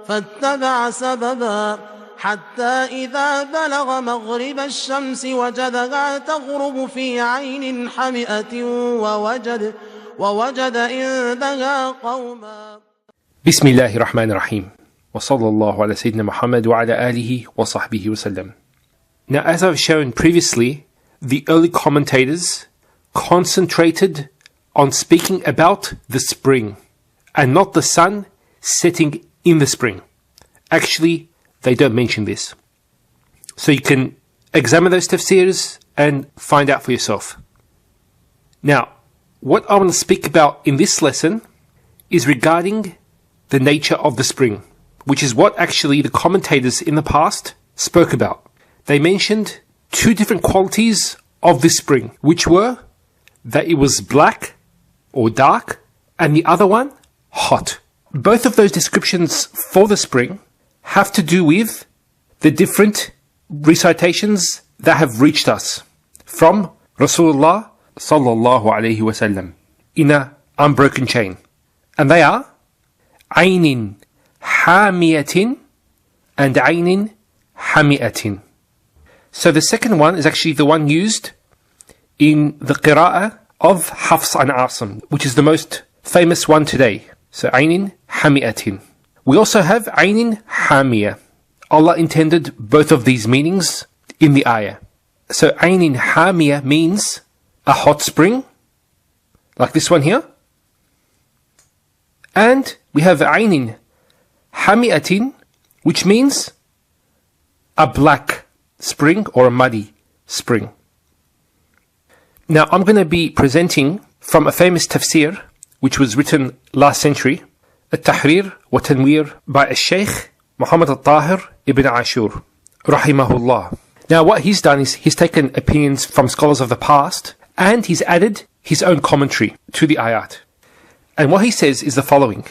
فاتبع سببا حتى إذا بلغ مغرب الشمس وجدها تغرب في عين حمئة ووجد عندها قوما. بسم الله الرحمن الرحيم وصلى الله على سيدنا محمد وعلى آله وصحبه وسلم. Now, as I've shown previously, the early commentators concentrated on speaking about the spring and not the sun setting in the spring. Actually, they don't mention this. So you can examine those tafsirs and find out for yourself. Now, what I want to speak about in this lesson is regarding the nature of the spring, which is what actually the commentators in the past spoke about. They mentioned two different qualities of this spring, which were that it was black or dark, and the other one, hot. Both of those descriptions for the spring have to do with the different recitations that have reached us from Rasulullah sallallahu alayhi wasallam in an unbroken chain. And they are Aynin Hamiyatin and Aynin Hamiatin. So the second one is actually the one used in the qira'ah of Hafs and Asim, which is the most famous one today. So Aynin Hamiatin. We also have Aynin Hamiyah. Allah intended both of these meanings in the ayah. So Aynin Hamiyah means a hot spring, like this one here. And we have Aynin Hamiatin, which means a black spring or a muddy spring. Now, I'm going to be presenting from a famous tafsir, which was written last century, Tahreer wa Tanweer by Sheikh Muhammad Tahir ibn Ashoor, rahimahullah. Now, what he's done is he's taken opinions from scholars of the past and he's added his own commentary to the ayat. And what he says is the following.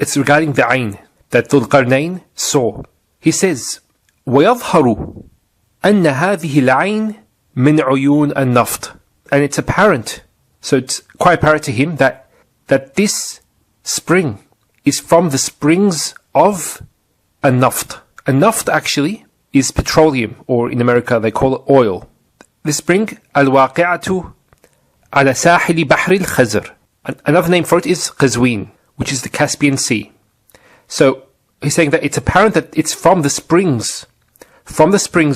It's regarding the ayn that Dhul Qarnain saw. He says, وَيَظْهَرُ أَنَّ هَذِهِ الْعَيْنِ مِنْ عُيُونَ النَّفْطِ. And it's apparent, so it's quite apparent to him that this spring is from the springs of a naft. A naft actually is petroleum, or in America they call it oil. The spring, al-waqi'atu ala sahili bahr al-khazr. Another name for it is Qazwin, which is the Caspian Sea. So he's saying that it's apparent that it's from the springs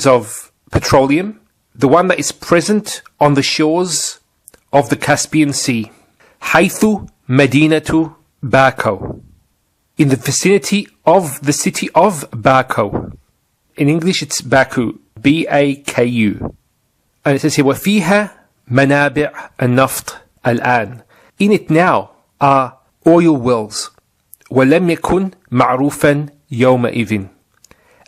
of petroleum, the one that is present on the shores of the Caspian Sea. Haythu Madinatu Baku. In the vicinity of the city of Baku. In English it's Baku, B-A-K-U. And it says here, وَفِيهَا مَنَابِعَ النَّفْطِ الْآن. In it now are oil wells. وَلَمْ يَكُنْ مَعْرُوفًا يَوْمَئِذٍ.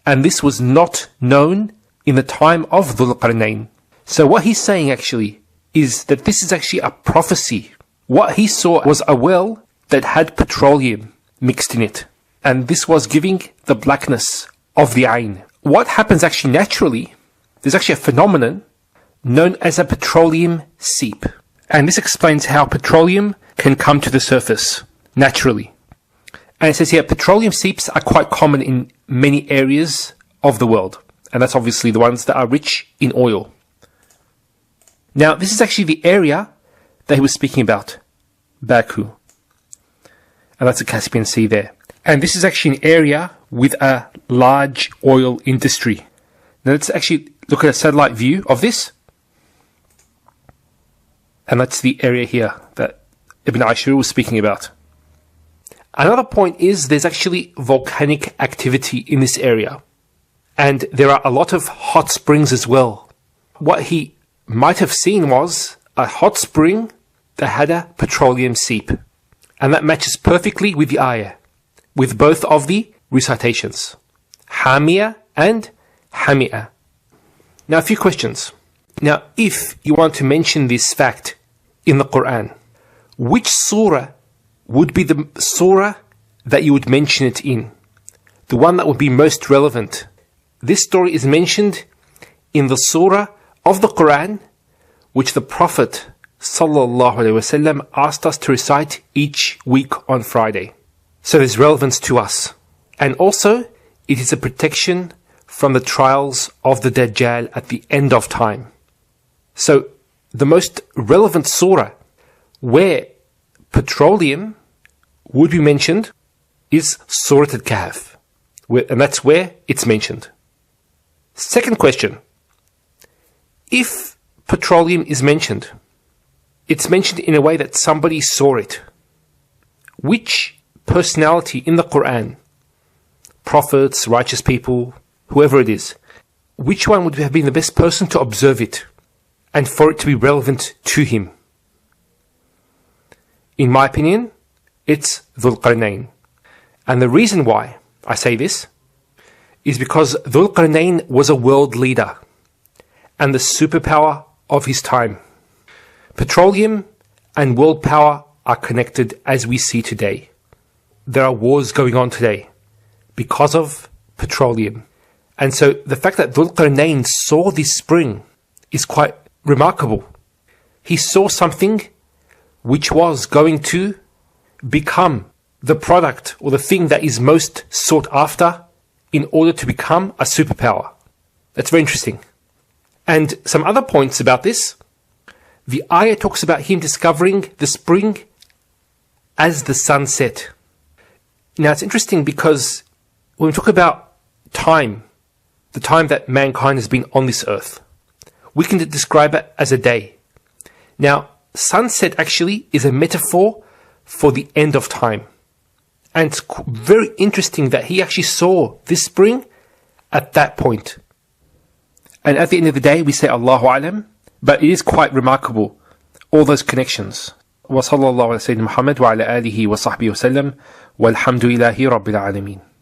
And this was not known in the time of Dhul Qarnain. So what he's saying actually is that this is actually a prophecy. What he saw was a well that had petroleum mixed in it. And this was giving the blackness of the ayn. What happens actually naturally, there's actually a phenomenon known as a petroleum seep. And this explains how petroleum can come to the surface naturally. And it says here, petroleum seeps are quite common in many areas of the world. And that's obviously the ones that are rich in oil. Now, this is actually the area that he was speaking about, Baku. And that's the Caspian Sea there. And this is actually an area with a large oil industry. Now, let's actually look at a satellite view of this. And that's the area here that Ibn Ashoor was speaking about. Another point is there's actually volcanic activity in this area. And there are a lot of hot springs as well. What he might have seen was a hot spring that had a petroleum seep. And that matches perfectly with the ayah, with both of the recitations, Hamiyah and Hami'ah. Now, a few questions. Now, if you want to mention this fact in the Quran, which surah would be the surah that you would mention it in? The one that would be most relevant. This story is mentioned in the surah of the Quran, which the Prophet ﷺ asked us to recite each week on Friday. So there's relevance to us. And also, it is a protection from the trials of the Dajjal at the end of time. So, the most relevant surah where petroleum would be mentioned is Surah Al-Kahf, and that's where it's mentioned. Second question. If petroleum is mentioned, it's mentioned in a way that somebody saw it. Which personality in the Quran, prophets, righteous people, whoever it is, which one would have been the best person to observe it and for it to be relevant to him? In my opinion, it's Dhul Qarnain. And the reason why I say this is because Dhul Qarnain was a world leader and the superpower of his time. Petroleum and world power are connected as we see today. There are wars going on today because of petroleum. And so the fact that Dhul Qarnain saw this spring is quite remarkable. He saw something which was going to become the product or the thing that is most sought after in order to become a superpower. That's very interesting. And some other points about this. The ayah talks about him discovering the spring as the sun set. Now it's interesting because when we talk about time, the time that mankind has been on this earth, we can describe it as a day. Now, sunset actually is a metaphor for the end of time. And it's very interesting that he actually saw this spring at that point. And at the end of the day, we say Allahu Alam, but it is quite remarkable, all those connections. وصلى الله على سيدنا محمد وعلى آله وصحبه وسلم والحمد لله رب العالمين.